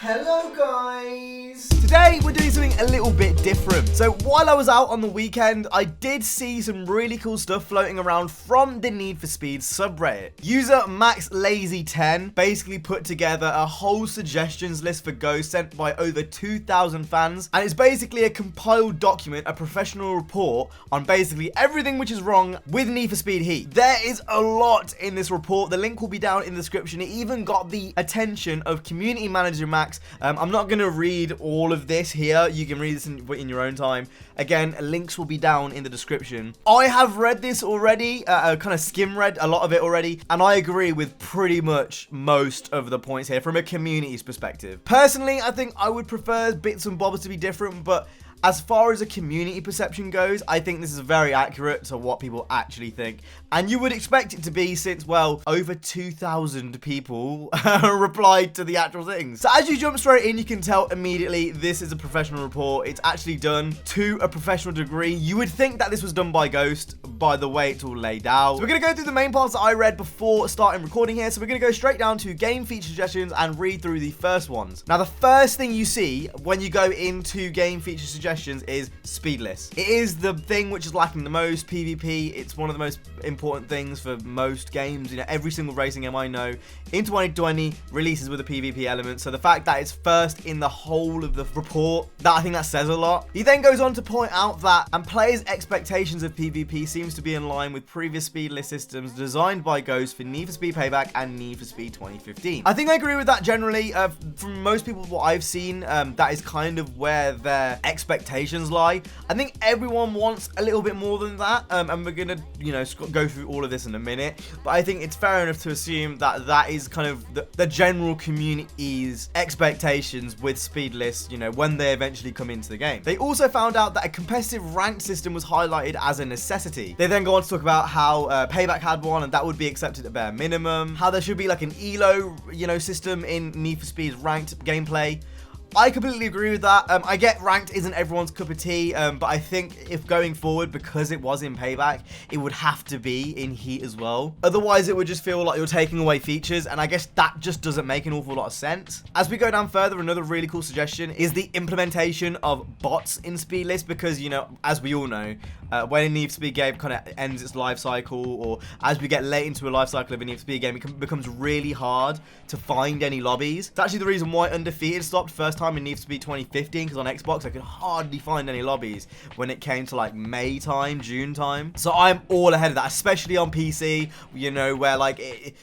Hello guys! Today we're doing something a little bit different. So while I was out on the weekend, I did see some really cool stuff floating around from the Need for Speed subreddit. User MaxLazy10 basically put together a whole suggestions list for Ghost sent by over 2,000 fans, and it's basically a compiled document, a professional report on basically everything which is wrong with Need for Speed Heat. There is a lot in this report. The link will be down in the description. It even got the attention of community manager Max. I'm not going to read all of this here. You can read this in your own time. Again, links will be down in the description. I have read this already, kind of skim read a lot of it already, and I agree with pretty much most of the points here from a community's perspective. Personally, I think I would prefer bits and bobs to be different, but as far as a community perception goes, I think this is very accurate to what people actually think. And you would expect it to be since, well, over 2,000 people replied to the actual things. So as you jump straight in, you can tell immediately this is a professional report. It's actually done to a professional degree. You would think that this was done by Ghost by the way it's all laid out. So we're going to go through the main parts that I read before starting recording here. So we're going to go straight down to game feature suggestions and read through the first ones. Now, the first thing you see when you go into game feature suggestions is speedless. It is the thing which is lacking the most. PvP, it's one of the most important things for most games. You know, every single racing game I know in 2020 releases with a PvP element. So the fact that it's first in the whole of the report, I think that says a lot. He then goes on to point out that and players' expectations of PvP seems to be in line with previous speedless systems designed by Ghost for Need for Speed Payback and Need for Speed 2015. I think I agree with that generally. From most people, what I've seen, that is kind of where their expectations lie. I think everyone wants a little bit more than that, and we're gonna, you know, go through all of this in a minute, but I think it's fair enough to assume that that is kind of the general community's expectations with speedless, you know, when they eventually come into the game. They also found out that a competitive ranked system was highlighted as a necessity. They then go on to talk about how Payback had one and that would be accepted at bare minimum, how there should be like an ELO, you know, system in Need for Speed's ranked gameplay. I completely agree with that. I get ranked isn't everyone's cup of tea, but I think if going forward, because it was in Payback, it would have to be in Heat as well. Otherwise, it would just feel like you're taking away features, and I guess that just doesn't make an awful lot of sense. As we go down further, another really cool suggestion is the implementation of bots in Speedless, because, you know, as we all know, when a Need for Speed game kind of ends its life cycle, or as we get late into a life cycle of a Need for Speed game, it becomes really hard to find any lobbies. It's actually the reason why Undefeated stopped first time in Need for Speed 2015, because on Xbox I could hardly find any lobbies when it came to like May time, June time. So I'm all ahead of that, especially on PC, you know, where like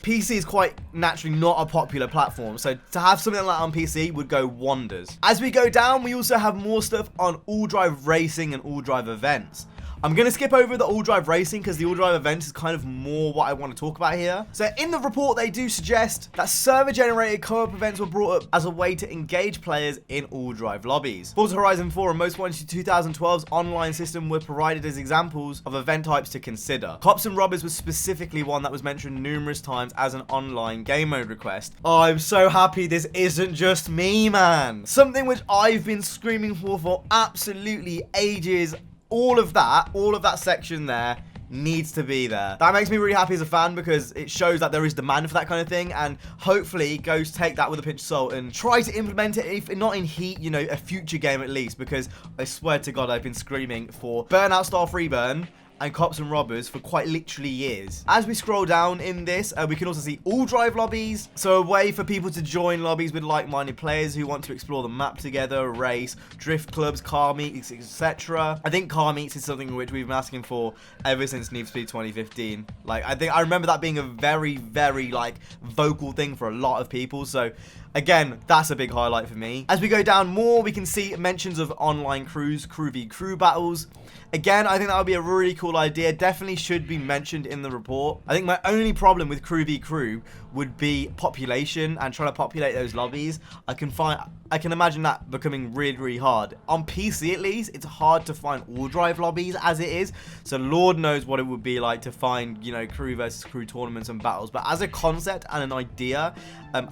PC is quite naturally not a popular platform, so to have something like that on PC would go wonders. As we go down, we also have more stuff on all drive racing and all drive events. I'm going to skip over the all-drive racing because the all-drive event is kind of more what I want to talk about here. So in the report, they do suggest that server-generated co-op events were brought up as a way to engage players in all-drive lobbies. Forza Horizon 4 and Most Wanted 2012's online system were provided as examples of event types to consider. Cops and Robbers was specifically one that was mentioned numerous times as an online game mode request. Oh, I'm so happy this isn't just me, man. Something which I've been screaming for absolutely ages. All of that section there needs to be there. That makes me really happy as a fan because it shows that there is demand for that kind of thing, and hopefully Ghost take that with a pinch of salt and try to implement it, if not in Heat, you know, a future game at least, because I swear to God I've been screaming for Burnout Star Freeburn and Cops and Robbers for quite literally years. As we scroll down in this, we can also see all drive lobbies, so a way for people to join lobbies with like-minded players who want to explore the map together, race, drift clubs, car meets, etc. I think car meets is something which we've been asking for ever since Need for Speed 2015. Like, I remember that being a very, very like vocal thing for a lot of people, so again, that's a big highlight for me. As we go down more, we can see mentions of online crews, crew v crew battles. Again, I think that would be a really cool idea. Definitely should be mentioned in the report. I think my only problem with crew v crew would be population and trying to populate those lobbies. I can imagine that becoming really, really hard. On PC at least, it's hard to find all drive lobbies as it is. So Lord knows what it would be like to find, you know, crew versus crew tournaments and battles. But as a concept and an idea,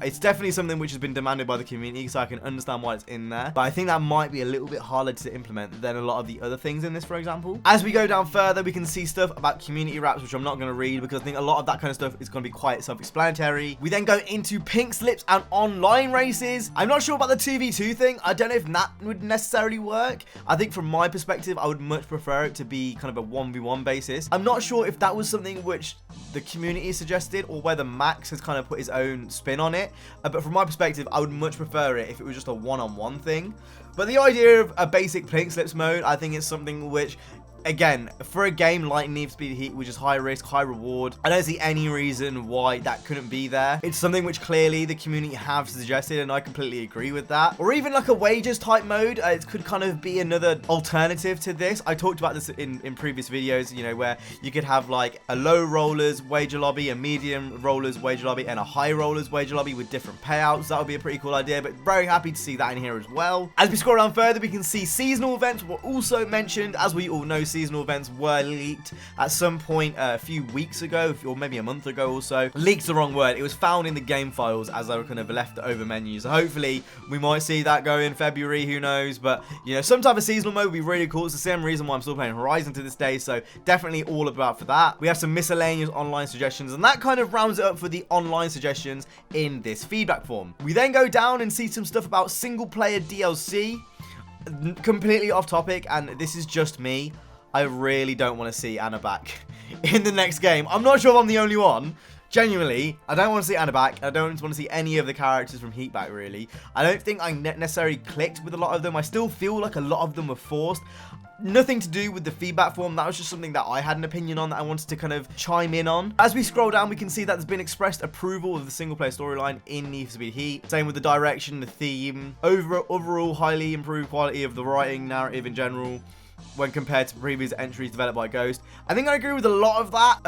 it's definitely something which has been demanded by the community, so I can understand why it's in there. But I think that might be a little bit harder to implement than a lot of the other things in this, for example. As we go down further, we can see stuff about community wraps, which I'm not going to read because I think a lot of that kind of stuff is going to be quite self-explanatory. We then go into pink slips and online races. I'm not sure about the 2v2 thing. I don't know if that would necessarily work. I think from my perspective, I would much prefer it to be kind of a 1v1 basis. I'm not sure if that was something which the community suggested or whether Max has kind of put his own spin on it. But from my perspective, I would much prefer it if it was just a one-on-one thing. But the idea of a basic pink slips mode, I think it's something which, again, for a game like Need for Speed Heat, which is high risk, high reward, I don't see any reason why that couldn't be there. It's something which clearly the community have suggested, and I completely agree with that. Or even like a wages type mode, it could kind of be another alternative to this. I talked about this in previous videos, you know, where you could have like a low rollers wager lobby, a medium rollers wager lobby, and a high rollers wager lobby with different payouts. That would be a pretty cool idea, but very happy to see that in here as well. As we scroll down further, we can see seasonal events were also mentioned. As we all know, seasonal events were leaked at some point a few weeks ago, or maybe a month ago or so. Leak's the wrong word. It was found in the game files as they were kind of left over menus. So hopefully we might see that go in February, who knows. But, you know, some type of seasonal mode would be really cool. It's the same reason why I'm still playing Horizon to this day, so definitely all about for that. We have some miscellaneous online suggestions, and that kind of rounds it up for the online suggestions in this feedback form. We then go down and see some stuff about single player DLC. Completely off topic, and this is just me. I really don't want to see Anna back in the next game. I'm not sure if I'm the only one. Genuinely, I don't want to see Anna back. I don't want to see any of the characters from Heat back, really. I don't think I necessarily clicked with a lot of them. I still feel like a lot of them were forced. Nothing to do with the feedback form. That was just something that I had an opinion on that I wanted to kind of chime in on. As we scroll down, we can see that there's been expressed approval of the single player storyline in Need for Speed Heat. Same with the direction, the theme, overall highly improved quality of the writing, narrative in general, when compared to previous entries developed by Ghost. I think I agree with a lot of that.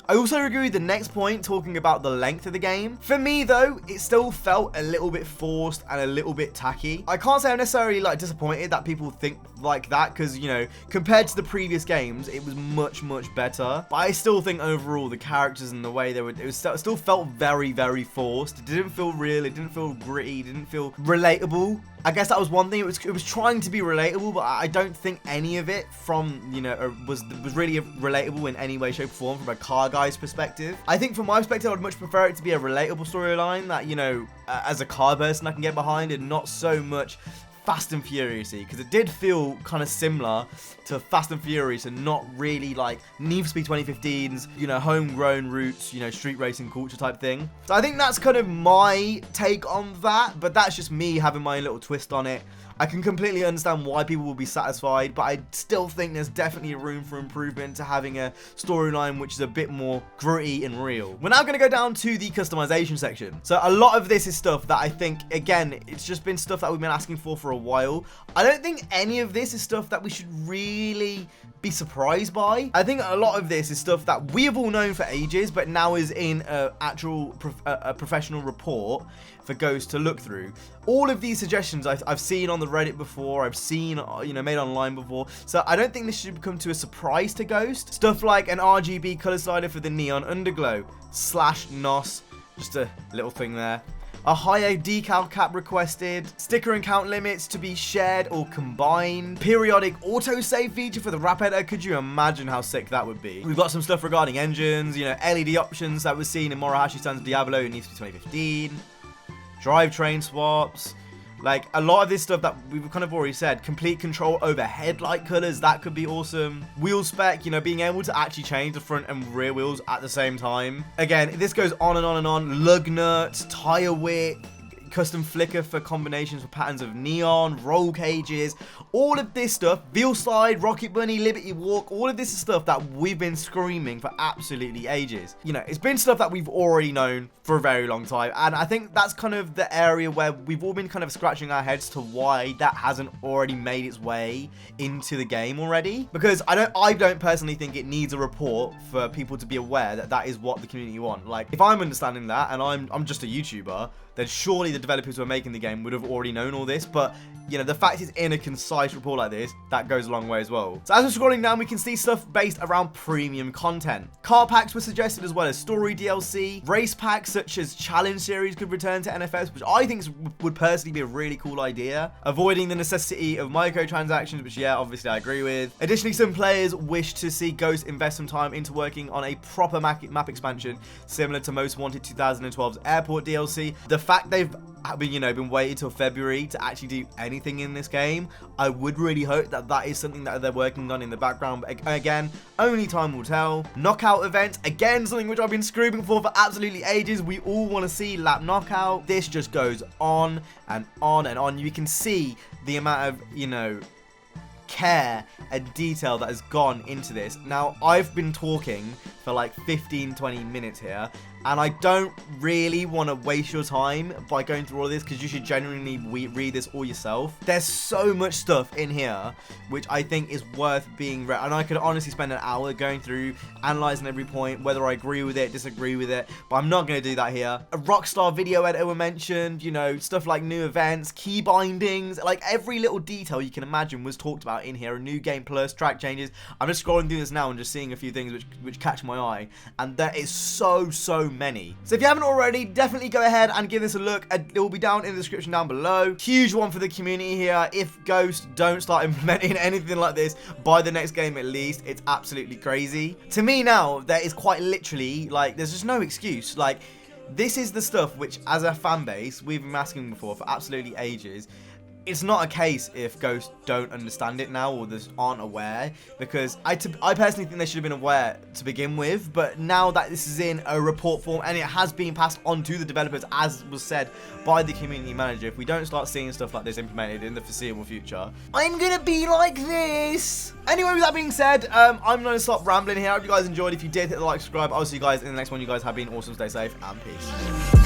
I also agree with the next point, talking about the length of the game. For me, though, it still felt a little bit forced and a little bit tacky. I can't say I'm necessarily, like, disappointed that people think like that, because, you know, compared to the previous games, it was much, much better. But I still think overall, the characters and the way they were, it still felt very, very forced. It didn't feel real. It didn't feel gritty. It didn't feel relatable. I guess that was one thing. It was trying to be relatable, but I don't think any of it from, you know, was really relatable in any way, shape, or form from a car guy's perspective. I think from my perspective, I'd much prefer it to be a relatable storyline that, you know, as a car person I can get behind, and not so much Fast and Furious-y, because it did feel kind of similar to Fast and Furious and not really like Need for Speed 2015's, you know, homegrown roots, you know, street racing culture type thing. So I think that's kind of my take on that, but that's just me having my little twist on it. I can completely understand why people will be satisfied, but I still think there's definitely room for improvement to having a storyline which is a bit more gritty and real. We're now going to go down to the customization section. So a lot of this is stuff that I think, again, it's just been stuff that we've been asking for a while. I don't think any of this is stuff that we should really be surprised by. I think a lot of this is stuff that we have all known for ages, but now is in a actual professional report for Ghost to look through. All of these suggestions I've seen on the Reddit before, I've seen, you know, made online before, so I don't think this should come to a surprise to Ghost. Stuff like an RGB color slider for the Neon Underglow, /NOS, just a little thing there. A higher decal cap requested, sticker and count limits to be shared or combined, periodic autosave feature for the rap editor. Could you imagine how sick that would be? We've got some stuff regarding engines, you know, LED options that was seen in Morohashi-san's Diablo in Need for Speed 2015, drivetrain swaps, like a lot of this stuff that we've kind of already said. Complete control over headlight colors, that could be awesome. Wheel spec, you know, being able to actually change the front and rear wheels at the same time. Again, this goes on and on and on. Lug nuts, tire width, custom flicker for combinations for patterns of neon, roll cages, all of this stuff, Veal Slide, Rocket Bunny, Liberty Walk, all of this is stuff that we've been screaming for absolutely ages. You know, it's been stuff that we've already known for a very long time, and I think that's kind of the area where we've all been kind of scratching our heads to why that hasn't already made its way into the game already, because I don't personally think it needs a report for people to be aware that that is what the community want. Like, if I'm understanding that and I'm just a YouTuber, then surely the developers who are making the game would have already known all this. But you know, the fact it's in a concise report like this, that goes a long way as well. So as we're scrolling down, we can see stuff based around premium content. Car packs were suggested, as well as story DLC. Race packs such as challenge series could return to NFS, which I think would personally be a really cool idea. Avoiding the necessity of microtransactions, which yeah, obviously I agree with. Additionally, some players wish to see Ghost invest some time into working on a proper map expansion, similar to Most Wanted 2012's Airport DLC. The fact they've been waiting till February to actually do anything in this game, I would really hope that that is something that they're working on in the background. But again, only time will tell. Knockout event, again, something which I've been screaming for absolutely ages. We all want to see lap knockout. This just goes on and on and on. You can see the amount of, you know, care and detail that has gone into this. Now, I've been talking for like 15-20 minutes here, and I don't really want to waste your time by going through all of this, because you should genuinely read this all yourself. There's so much stuff in here which I think is worth being read, and I could honestly spend an hour going through, analysing every point, whether I agree with it, disagree with it, but I'm not going to do that here. A Rockstar video editor were mentioned, you know, stuff like new events, key bindings, like every little detail you can imagine was talked about in here. A new game plus, track changes. I'm just scrolling through this now and just seeing a few things which catch my eye, and there is so many. So if you haven't already, definitely go ahead and give this a look. It will be down in the description down below. Huge one for the community here. If Ghost don't start implementing anything like this by the next game at least, it's absolutely crazy. To me now, there is quite literally, like, there's just no excuse. Like, this is the stuff which, as a fan base, we've been asking for absolutely ages. It's not a case if Ghosts don't understand it now or just aren't aware, because I personally think they should have been aware to begin with, but now that this is in a report form and it has been passed on to the developers, as was said by the community manager, if we don't start seeing stuff like this implemented in the foreseeable future, I'm gonna be like this. Anyway, with that being said, I'm gonna stop rambling here. I hope you guys enjoyed. If you did, hit the like, subscribe. I'll see you guys in the next one. You guys have been awesome. Stay safe and peace.